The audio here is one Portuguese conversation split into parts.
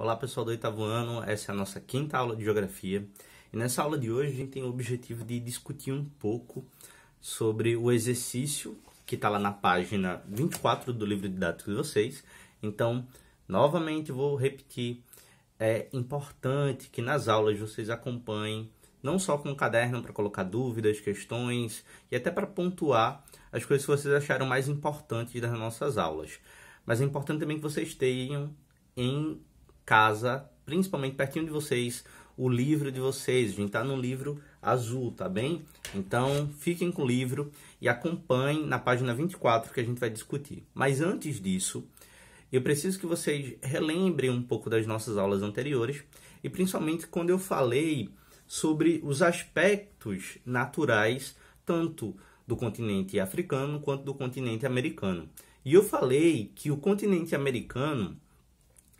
Olá pessoal do oitavo ano, essa é a nossa quinta aula de Geografia. E nessa aula de hoje a gente tem o objetivo de discutir um pouco sobre o exercício que está lá na página 24 do livro didático de vocês. Então, novamente vou repetir, é importante que nas aulas vocês acompanhem, não só com o caderno para colocar dúvidas, questões e até para pontuar as coisas que vocês acharam mais importantes das nossas aulas. Mas é importante também que vocês tenham em casa, principalmente pertinho de vocês, o livro de vocês. A gente está no livro azul, tá bem? Então, fiquem com o livro e acompanhem na página 24 que a gente vai discutir. Mas antes disso, eu preciso que vocês relembrem um pouco das nossas aulas anteriores e principalmente quando eu falei sobre os aspectos naturais, tanto do continente africano quanto do continente americano. E eu falei que o continente americano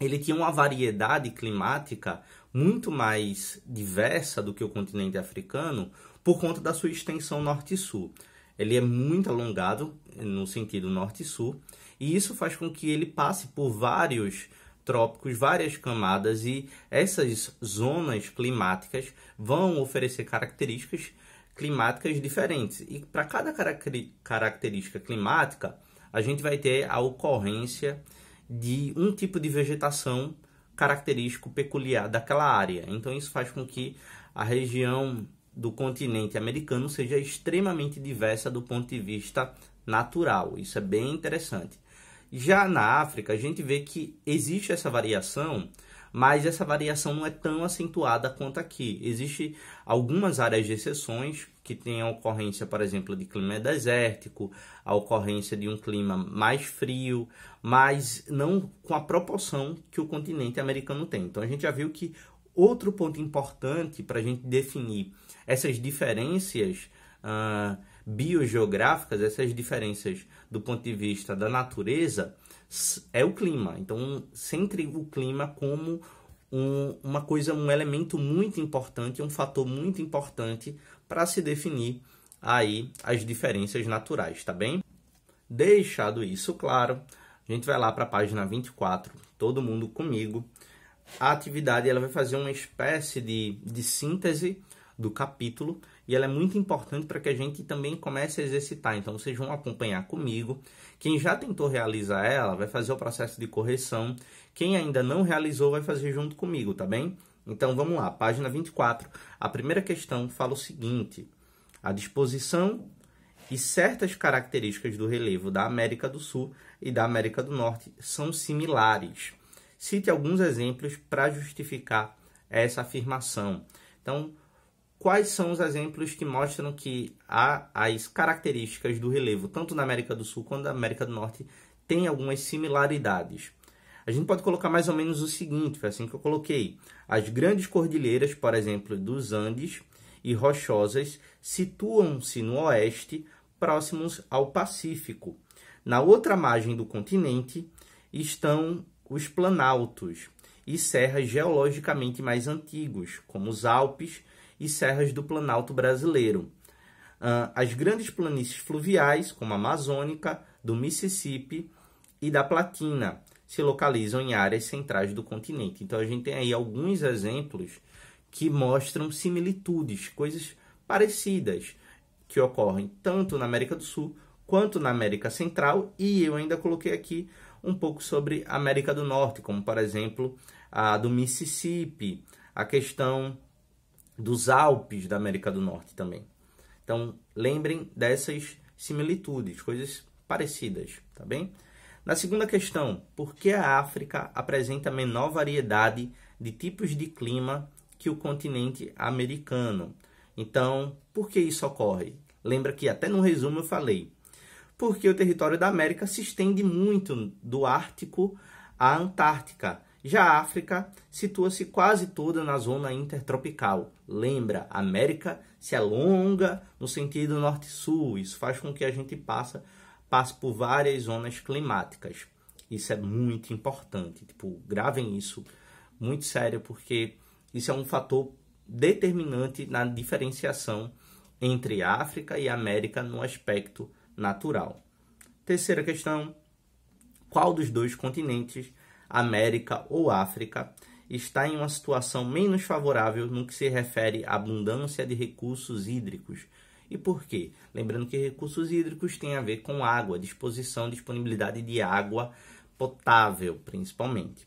ele tinha uma variedade climática muito mais diversa do que o continente africano por conta da sua extensão norte e sul. Ele é muito alongado no sentido norte e sul, e isso faz com que ele passe por vários trópicos, várias camadas, e essas zonas climáticas vão oferecer características climáticas diferentes. E para cada característica climática, a gente vai ter a ocorrência de um tipo de vegetação característico peculiar daquela área. Então isso faz com que a região do continente americano seja extremamente diversa do ponto de vista natural. Isso é bem interessante. Já na África, a gente vê que existe essa variação, mas essa variação não é tão acentuada quanto aqui. Existem algumas áreas de exceções que têm a ocorrência, por exemplo, de clima desértico, a ocorrência de um clima mais frio, mas não com a proporção que o continente americano tem. Então a gente já viu que outro ponto importante para a gente definir essas diferenças biogeográficas, essas diferenças do ponto de vista da natureza, é o clima. Então, sempre o clima como uma coisa, um elemento muito importante, um fator muito importante para se definir aí as diferenças naturais, tá bem? Deixado isso claro, a gente vai lá para a página 24, todo mundo comigo. A atividade ela vai fazer uma espécie de síntese do capítulo e ela é muito importante para que a gente também comece a exercitar. Então, vocês vão acompanhar comigo. Quem já tentou realizar ela vai fazer o processo de correção. Quem ainda não realizou vai fazer junto comigo, tá bem? Então, vamos lá. Página 24. A primeira questão fala o seguinte: a disposição e certas características do relevo da América do Sul e da América do Norte são similares. Cite alguns exemplos para justificar essa afirmação. Então, quais são os exemplos que mostram que as características do relevo, tanto na América do Sul quanto na América do Norte, têm algumas similaridades? A gente pode colocar mais ou menos o seguinte, foi assim que eu coloquei. As grandes cordilheiras, por exemplo, dos Andes e rochosas, situam-se no oeste, próximos ao Pacífico. Na outra margem do continente estão os planaltos e serras geologicamente mais antigos, como os Alpes e serras do Planalto brasileiro. As grandes planícies fluviais, como a Amazônica, do Mississippi e da Platina, se localizam em áreas centrais do continente. Então, a gente tem aí alguns exemplos que mostram similitudes, coisas parecidas que ocorrem tanto na América do Sul quanto na América Central, e eu ainda coloquei aqui um pouco sobre a América do Norte, como, por exemplo, a do Mississippi, a questão dos Alpes da América do Norte também. Então, lembrem dessas similitudes, coisas parecidas, tá bem? Na segunda questão, por que a África apresenta menor variedade de tipos de clima que o continente americano? Então, por que isso ocorre? Lembra que até no resumo eu falei. Porque o território da América se estende muito do Ártico à Antártica. Já a África situa-se quase toda na zona intertropical. Lembra, a América se alonga no sentido norte-sul. Isso faz com que a gente passe por várias zonas climáticas. Isso é muito importante. Gravem isso muito sério, porque isso é um fator determinante na diferenciação entre África e América no aspecto natural. Terceira questão: qual dos dois continentes América ou África está em uma situação menos favorável no que se refere à abundância de recursos hídricos. E por quê? Lembrando que recursos hídricos têm a ver com água, disposição, disponibilidade de água potável, principalmente.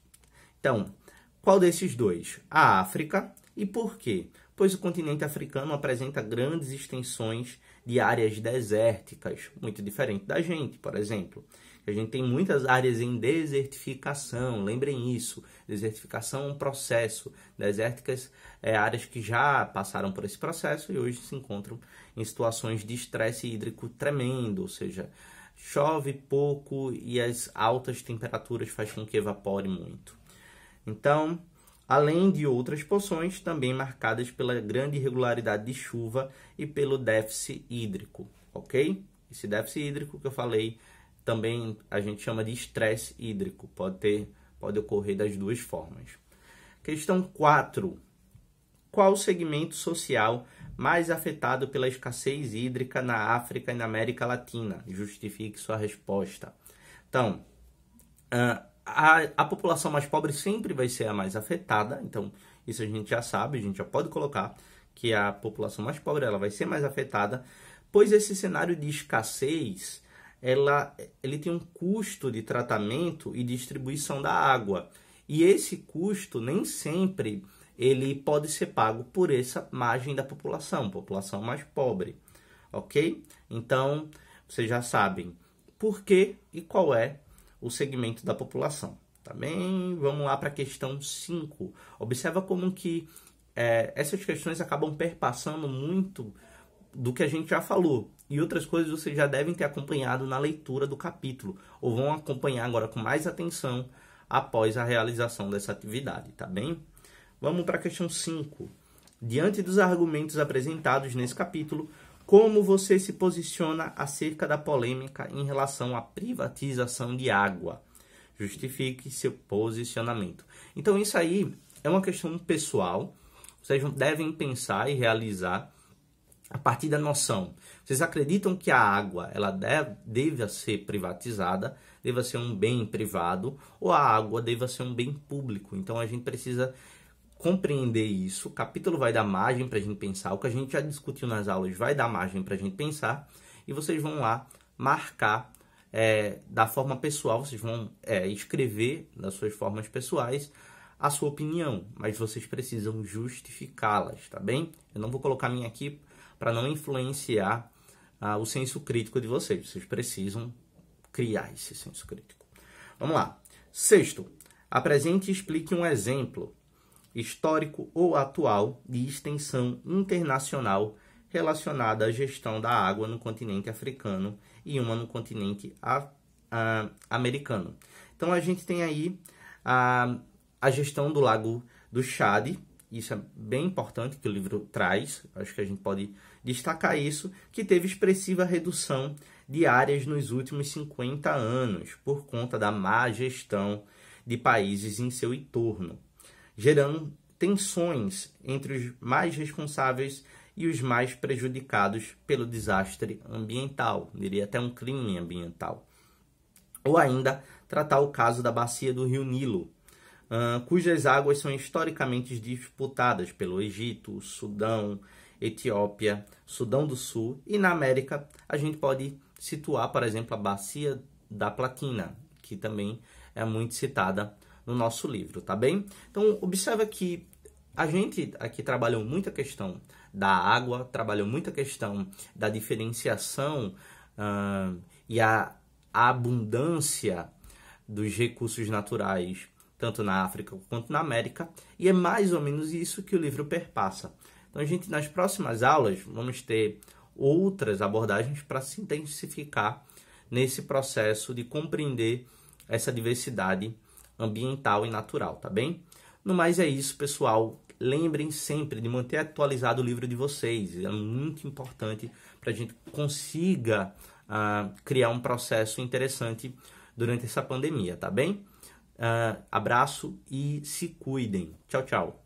Então, qual desses dois? A África. E por quê? Pois o continente africano apresenta grandes extensões de áreas desérticas, muito diferente da gente, por exemplo. A gente tem muitas áreas em desertificação, lembrem isso. Desertificação é um processo. Desérticas é áreas que já passaram por esse processo e hoje se encontram em situações de estresse hídrico tremendo, ou seja, chove pouco e as altas temperaturas fazem com que evapore muito. Então, além de outras porções também marcadas pela grande irregularidade de chuva e pelo déficit hídrico, ok? Esse déficit hídrico que eu falei também a gente chama de estresse hídrico, pode ocorrer das duas formas. Questão 4. Qual o segmento social mais afetado pela escassez hídrica na África e na América Latina? Justifique sua resposta. Então, a população mais pobre sempre vai ser a mais afetada, então isso a gente já sabe, a gente já pode colocar que a população mais pobre ela vai ser mais afetada, pois esse cenário de escassez ele tem um custo de tratamento e distribuição da água, e esse custo nem sempre ele pode ser pago por essa margem da população mais pobre, ok? Então, vocês já sabem por que e qual é o segmento da população. Tá bem? Vamos lá para a questão 5. Observa como que essas questões acabam perpassando muito do que a gente já falou. E outras coisas vocês já devem ter acompanhado na leitura do capítulo, ou vão acompanhar agora com mais atenção após a realização dessa atividade, tá bem? Vamos para a questão 5. Diante dos argumentos apresentados nesse capítulo, como você se posiciona acerca da polêmica em relação à privatização de água? Justifique seu posicionamento. Então, isso aí é uma questão pessoal. Vocês devem pensar e realizar a partir da noção. Vocês acreditam que a água ela deva ser privatizada, deva ser um bem privado, ou a água deva ser um bem público? Então, a gente precisa compreender isso. O capítulo vai dar margem para a gente pensar. O que a gente já discutiu nas aulas vai dar margem para a gente pensar. E vocês vão lá marcar da forma pessoal. Vocês vão escrever das suas formas pessoais a sua opinião. Mas vocês precisam justificá-las, tá bem? Eu não vou colocar a minha aqui para não influenciar o senso crítico de vocês. Vocês precisam criar esse senso crítico. Vamos lá. 6º. Apresente e explique um exemplo histórico ou atual de extensão internacional relacionada à gestão da água no continente africano e uma no continente americano. Então, a gente tem aí a gestão do Lago do Chad. Isso é bem importante que o livro traz, acho que a gente pode destacar isso, que teve expressiva redução de áreas nos últimos 50 anos por conta da má gestão de países em seu entorno, gerando tensões entre os mais responsáveis e os mais prejudicados pelo desastre ambiental, diria até um crime ambiental. Ou ainda, tratar o caso da bacia do Rio Nilo, cujas águas são historicamente disputadas pelo Egito, Sudão, Etiópia, Sudão do Sul, e na América a gente pode situar, por exemplo, a bacia da Platina, que também é muito citada no nosso livro, tá bem? Então, observa que a gente aqui trabalhou muito a questão da água, trabalhou muito a questão da diferenciação e a abundância dos recursos naturais, tanto na África quanto na América, e é mais ou menos isso que o livro perpassa. Então, a gente, nas próximas aulas, vamos ter outras abordagens para se intensificar nesse processo de compreender essa diversidade ambiental e natural, tá bem? No mais é isso, pessoal. Lembrem sempre de manter atualizado o livro de vocês. É muito importante para a gente consiga criar um processo interessante durante essa pandemia, tá bem? Abraço e se cuidem. Tchau, tchau.